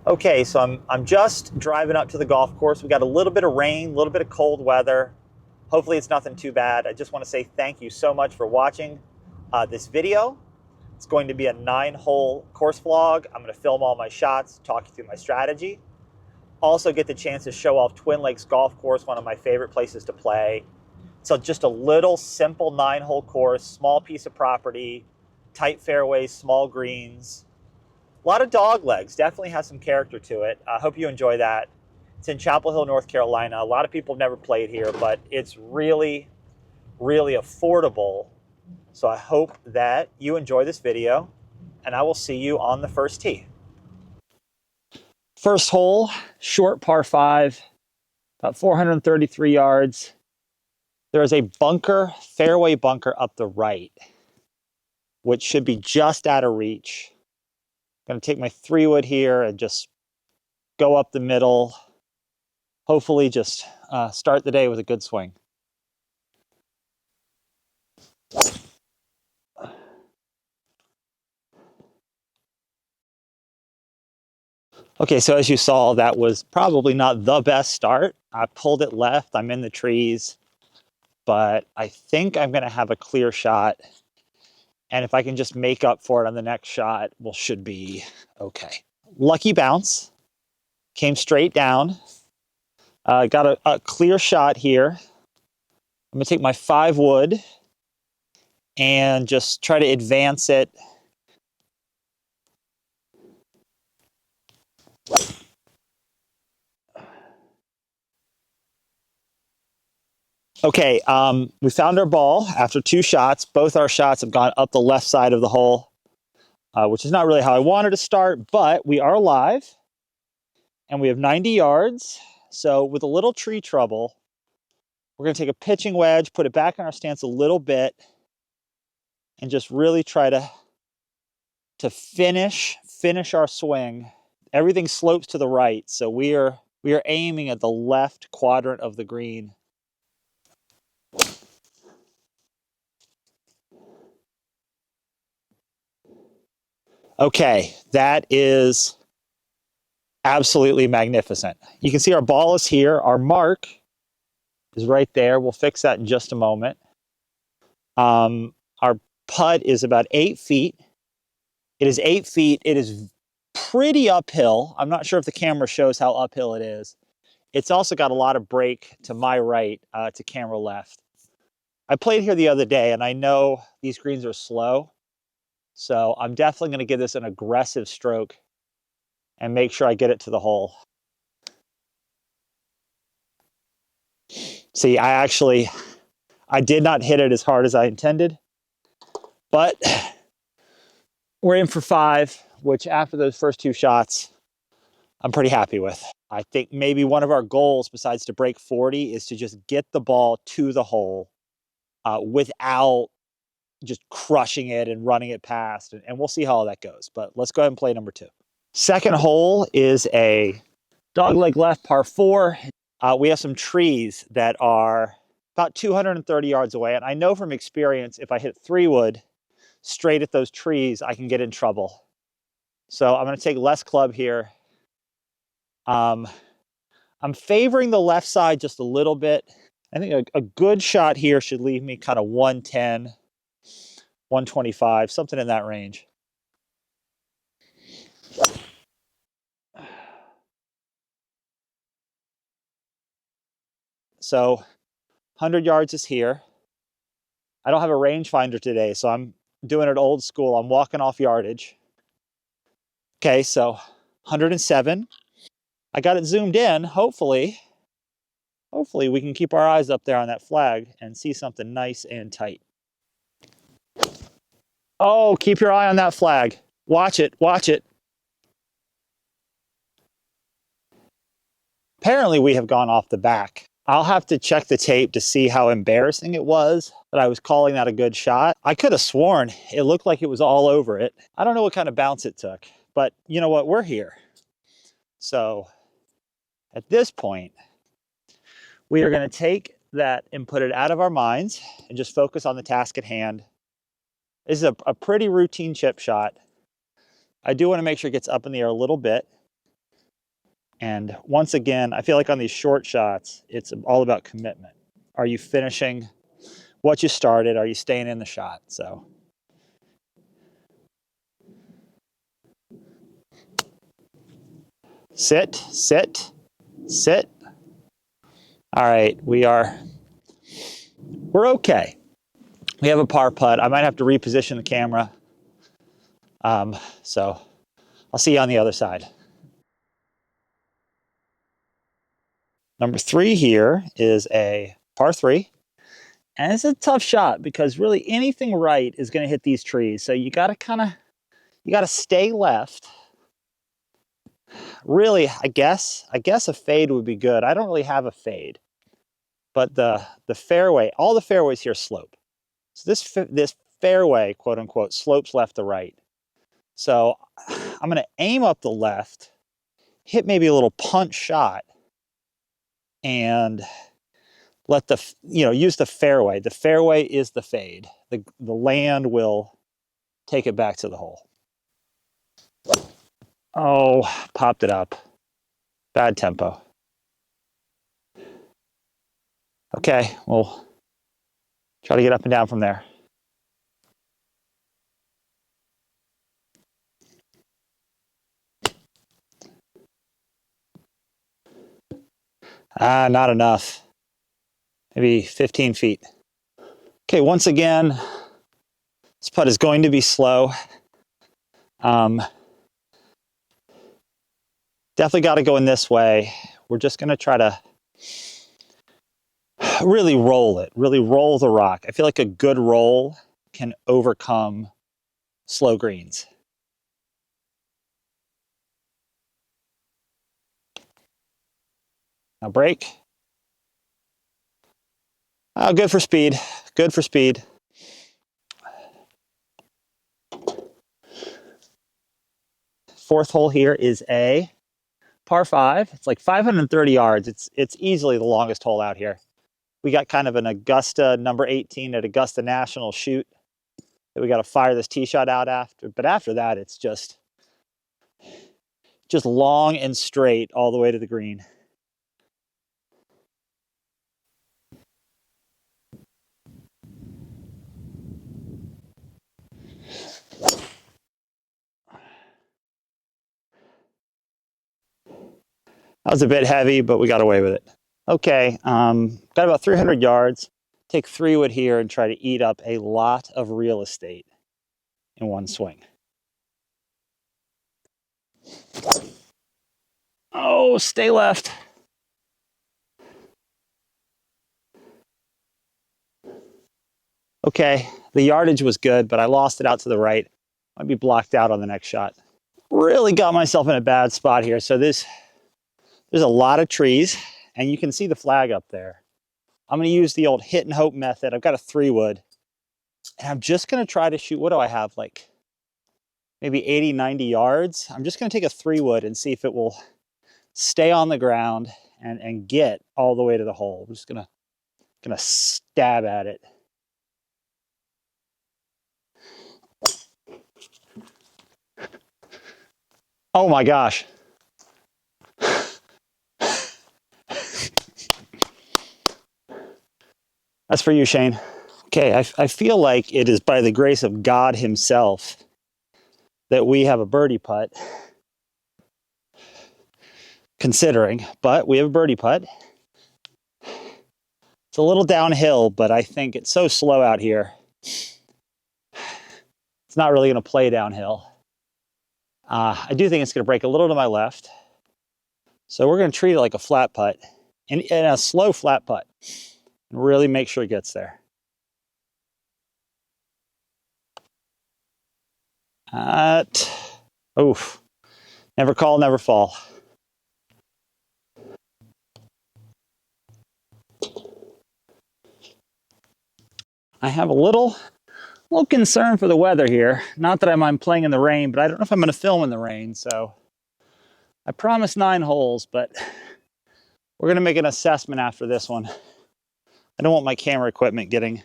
Okay, so I'm just driving up to the golf course. We got a little bit of rain, a little bit of cold weather. Hopefully it's nothing too bad. I just want to say thank you so much for watching this video. It's going to be a 9-hole course vlog. I'm going to film all my shots, talk you through my strategy. Also get the chance to show off Twin Lakes Golf Course, one of my favorite places to play. So just a little simple 9-hole course, small piece of property, tight fairways, small greens. A lot of dog legs, definitely has some character to it. I hope you enjoy that. It's in Chapel Hill, North Carolina. A lot of people have never played here, but it's really, really affordable. So I hope that you enjoy this video, and I will see you on the first tee. First hole, short par 5, about 433 yards. There is a bunker, fairway bunker up the right, which should be just out of reach. I'm going to take my 3-wood here and just go up the middle. Hopefully just start the day with a good swing. Okay, so as you saw, that was probably not the best start. I pulled it left, I'm in the trees, but I think I'm gonna have a clear shot. And if I can just make up for it on the next shot, well, should be okay. Lucky bounce, came straight down. Got a clear shot here. I'm gonna take my 5-wood and just try to advance it. Okay, we found our ball after 2 shots. Both our shots have gone up the left side of the hole, which is not really how I wanted to start, but we are alive and we have 90 yards. So with a little tree trouble, we're gonna take a pitching wedge, put it back in our stance a little bit, and just really try to finish our swing. Everything slopes to the right, so we are aiming at the left quadrant of the green. Okay, that is absolutely magnificent. You can see our ball is here. Our mark is right there. We'll fix that in just a moment. Our putt is about 8 feet. It is 8 feet. It is pretty uphill. I'm not sure if the camera shows how uphill it is. It's also got a lot of break to my right, to camera left. I played here the other day, and I know these greens are slow. So I'm definitely going to give this an aggressive stroke and make sure I get it to the hole. See, I did not hit it as hard as I intended, but we're in for 5, which after those first 2 shots, I'm pretty happy with. I think maybe one of our goals, besides to break 40, is to just get the ball to the hole without just crushing it and running it past, and we'll see how all that goes. But let's go ahead and play number 2. Second hole is a dogleg left par 4. We have some trees that are about 230 yards away, and I know from experience if I hit 3-wood straight at those trees, I can get in trouble. So I'm going to take less club here. I'm favoring the left side just a little bit. I think a good shot here should leave me kind of 110, 125, something in that range. So 100 yards is here. I don't have a rangefinder today, so I'm doing it old school. I'm walking off yardage. Okay, so 107. I got it zoomed in. Hopefully we can keep our eyes up there on that flag and see something nice and tight. Oh, keep your eye on that flag. Watch it, watch it. Apparently we have gone off the back. I'll have to check the tape to see how embarrassing it was that I was calling that a good shot. I could have sworn it looked like it was all over it. I don't know what kind of bounce it took, but you know what? We're here. So at this point, we are going to take that and put it out of our minds and just focus on the task at hand. This is a pretty routine chip shot. I do want to make sure it gets up in the air a little bit. And once again, I feel like on these short shots, it's all about commitment. Are you finishing what you started? Are you staying in the shot? So sit, sit, sit. All right, we're okay. We have a par putt. I might have to reposition the camera. So I'll see you on the other side. Number 3 here is a par 3. And it's a tough shot because really anything right is going to hit these trees. So you got to stay left. Really, I guess a fade would be good. I don't really have a fade. But the fairway, all the fairways here slope. So this fairway, quote unquote, slopes left to right. So I'm going to aim up the left, hit maybe a little punch shot, and let use the fairway. The fairway is the fade. The land will take it back to the hole. Oh, popped it up. Bad tempo. Okay, we'll try to get up and down from there. Not enough. Maybe 15 feet. Okay, once again, this putt is going to be slow. Definitely got to go in this way. We're just going to try to really roll it, really roll the rock. I feel like a good roll can overcome slow greens. Now break. Oh, good for speed. Good for speed. Fourth hole here is a par 5. It's like 530 yards. It's easily the longest hole out here. We got kind of an Augusta number 18 at Augusta National shoot that we got to fire this tee shot out after. But after that, it's just long and straight all the way to the green. That was a bit heavy, but we got away with it. Okay, got about 300 yards. Take 3 wood here and try to eat up a lot of real estate in one swing. Oh, stay left. Okay, the yardage was good, but I lost it out to the right. Might be blocked out on the next shot. Really got myself in a bad spot here. So there's a lot of trees, and you can see the flag up there. I'm going to use the old hit and hope method. I've got a 3 wood, and I'm just going to try to shoot. What do I have? Like maybe 80, 90 yards. I'm just going to take a 3 wood and see if it will stay on the ground and get all the way to the hole. I'm just going to stab at it. Oh my gosh. That's for you, Shane. Okay, I feel like it is by the grace of God himself that we have a birdie putt. Considering, but we have a birdie putt. It's a little downhill, but I think it's so slow out here. It's not really going to play downhill. I do think it's going to break a little to my left. So we're going to treat it like a flat putt and a slow flat putt. And really make sure it gets there. Oof. Never call, never fall. I have a little concern for the weather here. Not that I'm playing in the rain, but I don't know if I'm going to film in the rain. So I promised 9 holes, but we're going to make an assessment after this one. I don't want my camera equipment getting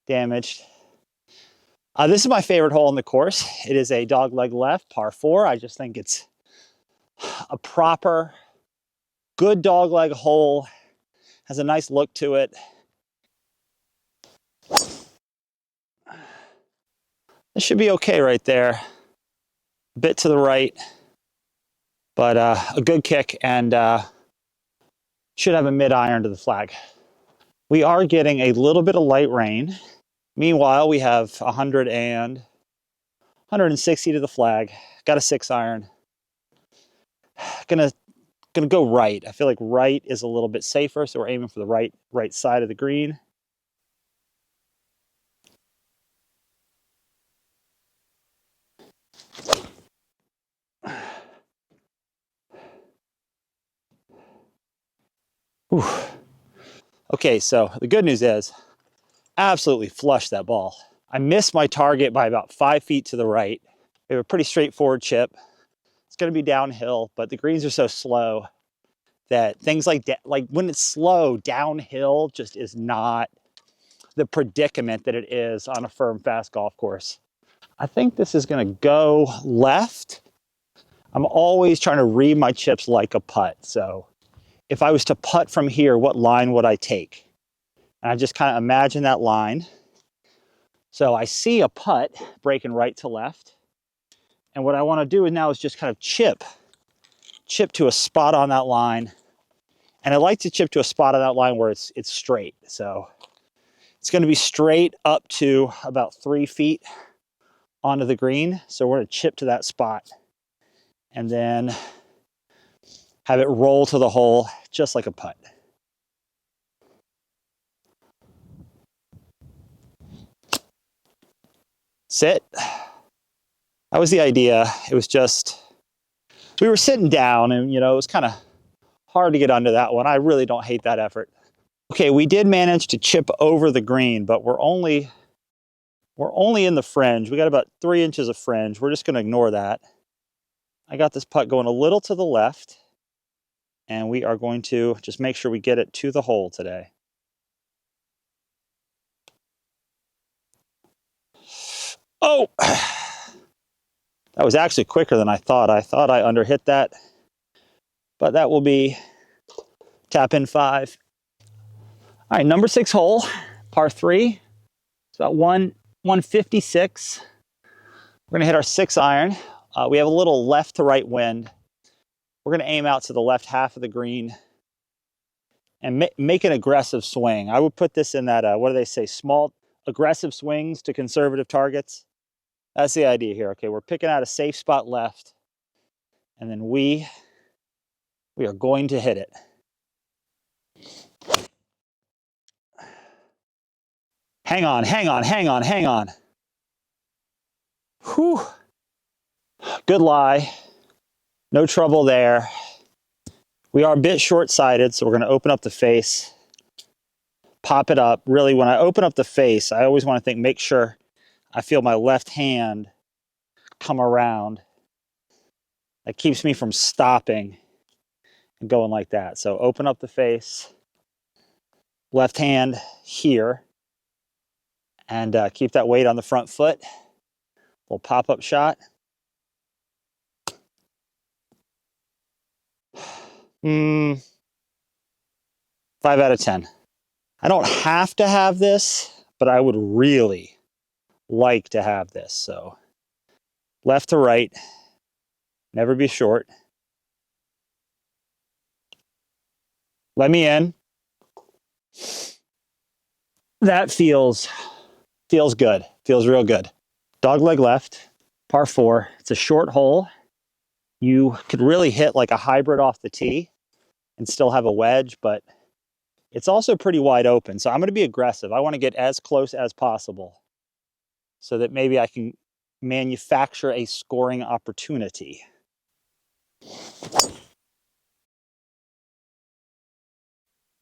damaged. This is my favorite hole in the course. It is a dogleg left, par 4. I just think it's a proper, good dogleg hole. Has a nice look to it. This should be okay right there. A bit to the right, but a good kick, and should have a mid-iron to the flag. We are getting a little bit of light rain. Meanwhile, we have 160 to the flag. Got a 6-iron. Gonna go right. I feel like right is a little bit safer, so we're aiming for the right side of the green. Whew. Okay, so the good news is, absolutely flushed that ball. I missed my target by about 5 feet to the right. We have a pretty straightforward chip. It's going to be downhill, but the greens are so slow that things like when it's slow, downhill just is not the predicament that it is on a firm, fast golf course. I think this is going to go left. I'm always trying to read my chips like a putt. So if I was to putt from here, what line would I take? And I just kind of imagine that line. So I see a putt breaking right to left. And what I want to do now is just kind of chip to a spot on that line. And I like to chip to a spot on that line where it's straight. So it's going to be straight up to about 3 feet onto the green. So we're going to chip to that spot and then have it roll to the hole just like a putt. Sit. That was the idea. It was just, we were sitting down and, it was kind of hard to get under that one. I really don't hate that effort. Okay, we did manage to chip over the green, but we're only in the fringe. We got about 3 inches of fringe. We're just going to ignore that. I got this putt going a little to the left, and we are going to just make sure we get it to the hole today. Oh! That was actually quicker than I thought. I thought I underhit that, but that will be tap in 5. All right, number 6 hole, par 3. It's about 156. We're gonna hit our 6-iron. We have a little left to right wind. We're gonna aim out to the left half of the green and make an aggressive swing. I would put this in that, what do they say, small aggressive swings to conservative targets. That's the idea here. Okay, we're picking out a safe spot left, and then we are going to hit it. Hang on. Whew. Good lie. No trouble there. We are a bit short-sighted, so we're going to open up the face, pop it up. Really, when I open up the face, I always want to make sure I feel my left hand come around. That keeps me from stopping and going like that. So open up the face, left hand here, and keep that weight on the front foot. Little pop-up shot. 5 out of 10. I don't have to have this, but I would really like to have this. So left to right, never be short. Let me in. That feels good. Feels real good. Dogleg left, par 4. It's a short hole. You could really hit like a hybrid off the tee and still have a wedge, but it's also pretty wide open. So I'm going to be aggressive. I want to get as close as possible so that maybe I can manufacture a scoring opportunity.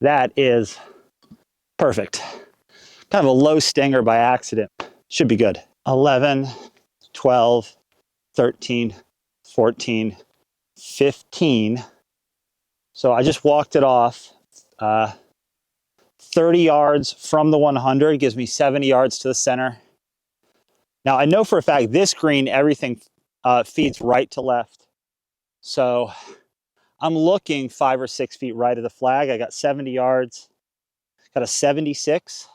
That is perfect. Kind of a low stinger by accident. Should be good. 11, 12, 13, 14, 15. So I just walked it off. 30 yards from the 100 gives me 70 yards to the center. Now I know for a fact this green, everything feeds right to left. So I'm looking 5 or 6 feet right of the flag. I got 70 yards, got a 76.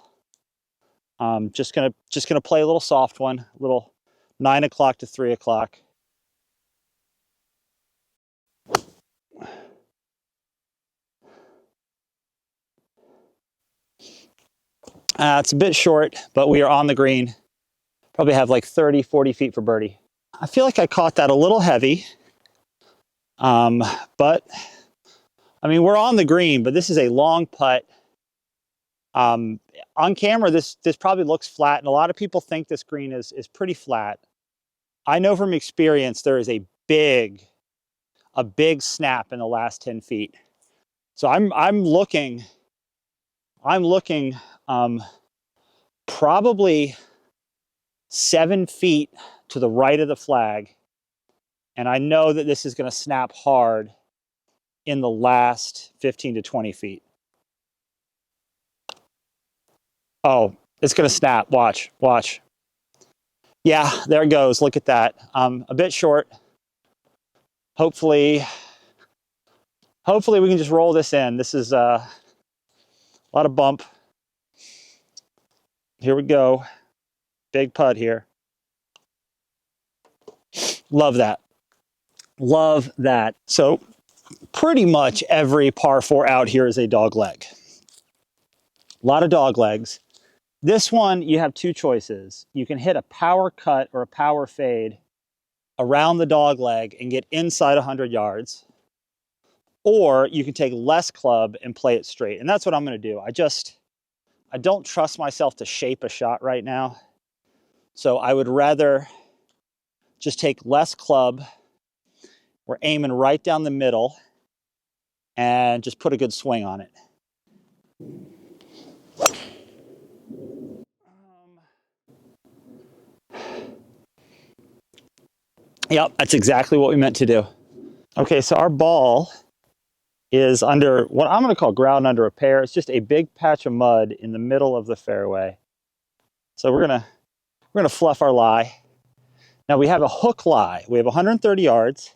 Just gonna play a little soft one, a little 9 o'clock to 3 o'clock. It's a bit short, but we are on the green. Probably have like 30, 40 feet for birdie. I feel like I caught that a little heavy. But I mean, we're on the green, but this is a long putt. On camera, this probably looks flat, and a lot of people think this green is pretty flat. I know from experience there is a big snap in the last 10 feet. So I'm looking probably 7 feet to the right of the flag, and I know that this is going to snap hard in the last 15 to 20 feet. Oh, it's going to snap. Watch. Yeah, there it goes. Look at that. A bit short. Hopefully we can just roll this in. This is a lot of bump. Here we go. Big putt here. Love that. Love that. So pretty much every par 4 out here is a dog leg. A lot of dog legs. This one, you have two choices. You can hit a power cut or a power fade around the dog leg and get inside 100 yards. Or you can take less club and play it straight. And that's what I'm going to do. I don't trust myself to shape a shot right now. So I would rather just take less club. We're aiming right down the middle and just put a good swing on it. Yep, that's exactly what we meant to do. Okay, so our ball is under what I'm going to call ground under repair. It's just a big patch of mud in the middle of the fairway. So we're gonna fluff our lie. Now we have a hook lie. We have 130 yards.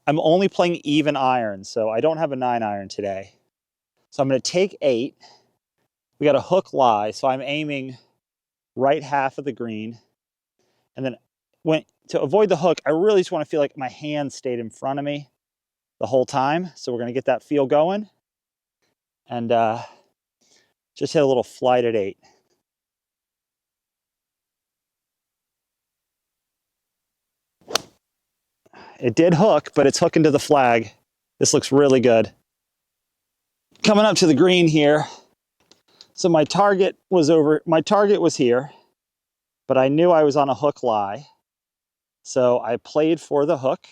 I'm only playing even iron, so I don't have a 9-iron today. So I'm going to take 8. We got a hook lie, so I'm aiming right half of the green. And then to avoid the hook, I really just want to feel like my hand stayed in front of me the whole time. So we're going to get that feel going. And just hit a little flight at 8. It did hook, but it's hooking to the flag. This looks really good. Coming up to the green here. So my target was here, but I knew I was on a hook lie. So I played for the hook.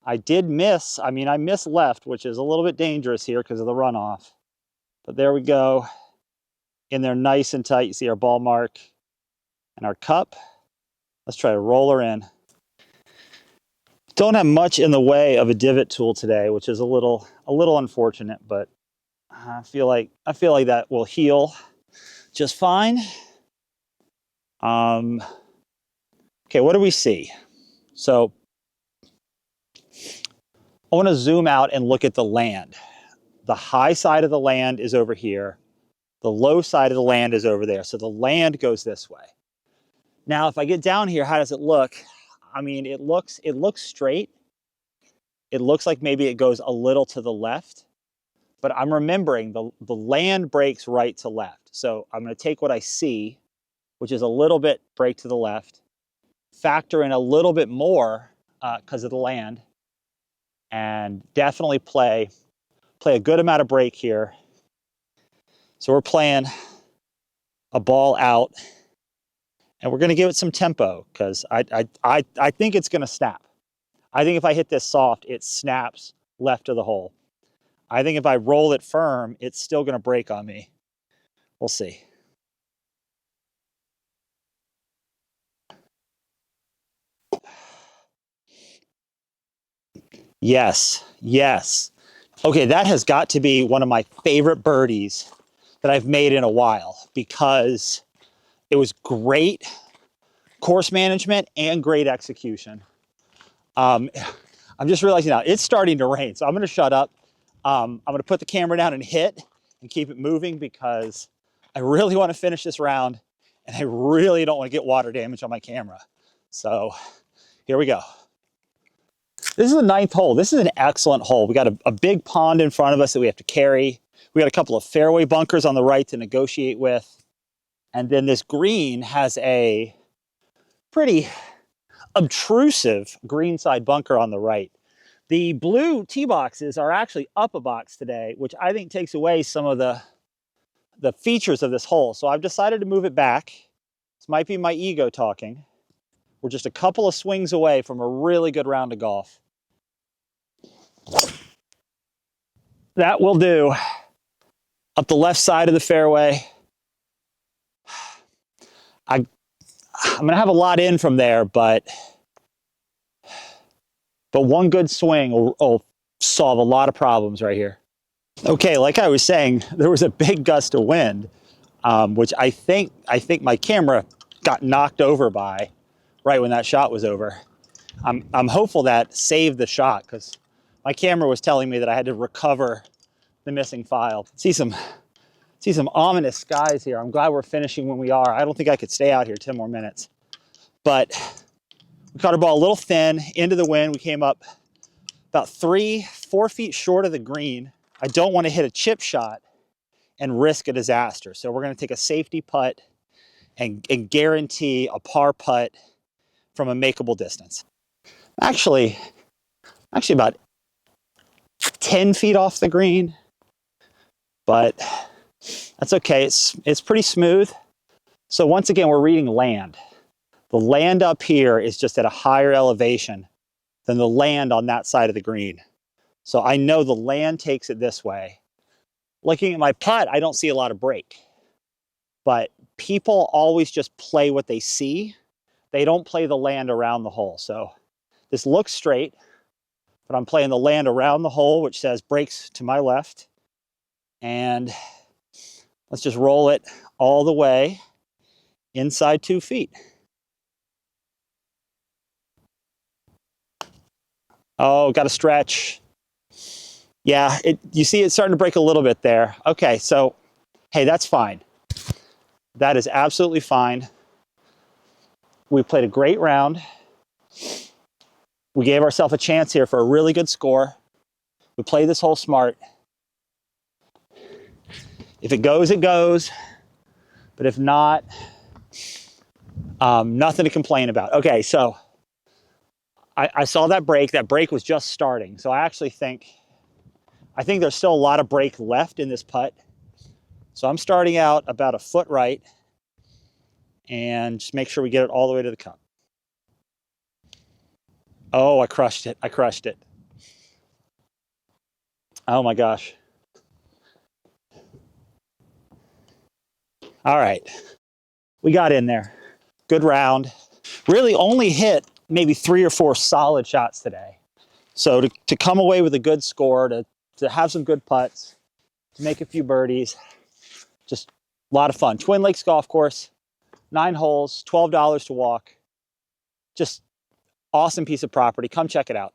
I did miss. I mean, I missed left, which is a little bit dangerous here because of the runoff. But there we go. In there nice and tight. You see our ball mark and our cup. Let's try to roll her in. Don't have much in the way of a divot tool today, which is a little unfortunate, but I feel like that will heal just fine. Okay, what do we see? So I want to zoom out and look at the land. The high side of the land is over here. The low side of the land is over there. So the land goes this way. Now, if I get down here, how does it look? I mean, it looks straight. It looks like maybe it goes a little to the left, but I'm remembering the land breaks right to left. So I'm going to take what I see, which is a little bit break to the left, factor in a little bit more because of the land, and definitely play a good amount of break here. So we're playing a ball out, and we're going to give it some tempo because I think it's going to snap. I think if I hit this soft, it snaps left of the hole. I think if I roll it firm, it's still going to break on me. We'll see. Yes. Okay, that has got to be one of my favorite birdies that I've made in a while because it was great course management and great execution. I'm just realizing now it's starting to rain, so I'm gonna shut up. I'm gonna put the camera down and hit and keep it moving because I really wanna finish this round and I really don't wanna get water damage on my camera. So here we go. This is the 9th hole. This is an excellent hole. We got a big pond in front of us that we have to carry. We got a couple of fairway bunkers on the right to negotiate with. And then this green has a pretty obtrusive greenside bunker on the right. The blue tee boxes are actually up a box today, which I think takes away some of the features of this hole. So I've decided to move it back. This might be my ego talking. We're just a couple of swings away from a really good round of golf. That will do. Up the left side of the fairway. I'm gonna have a lot in from there, but one good swing will solve a lot of problems right here. Okay, like I was saying, there was a big gust of wind, which I think my camera got knocked over by right when that shot was over. I'm hopeful that saved the shot because my camera was telling me that I had to recover the missing file. See some ominous skies here. I'm glad we're finishing when we are. I don't think I could stay out here 10 more minutes. But we caught our ball a little thin into the wind. We came up about 3-4 feet short of the green. I don't want to hit a chip shot and risk a disaster. So we're going to take a safety putt and guarantee a par putt from a makeable distance. Actually about 10 feet off the green, but that's okay. It's pretty smooth. So once again, we're reading land. The land up here is just at a higher elevation than the land on that side of the green. So I know the land takes it this way. Looking at my putt, I don't see a lot of break. But people always just play what they see. They don't play the land around the hole. So this looks straight, but I'm playing the land around the hole, which says breaks to my left. And let's just roll it all the way inside 2 feet. Oh, got to stretch. Yeah, you see it's starting to break a little bit there. Okay, so, hey, that's fine. That is absolutely fine. We played a great round. We gave ourselves a chance here for a really good score. We played this hole smart. If it goes, it goes. But if not, nothing to complain about. Okay, so I saw that break. That break was just starting. So I actually think there's still a lot of break left in this putt. So I'm starting out about a foot right and just make sure we get it all the way to the cup. Oh, I crushed it. I crushed it. Oh my gosh. All right. We got in there. Good round. Really only hit maybe 3 or 4 solid shots today. So to come away with a good score, to have some good putts, to make a few birdies, just a lot of fun. Twin Lakes Golf Course, 9 holes, $12 to walk. Just awesome piece of property. Come check it out.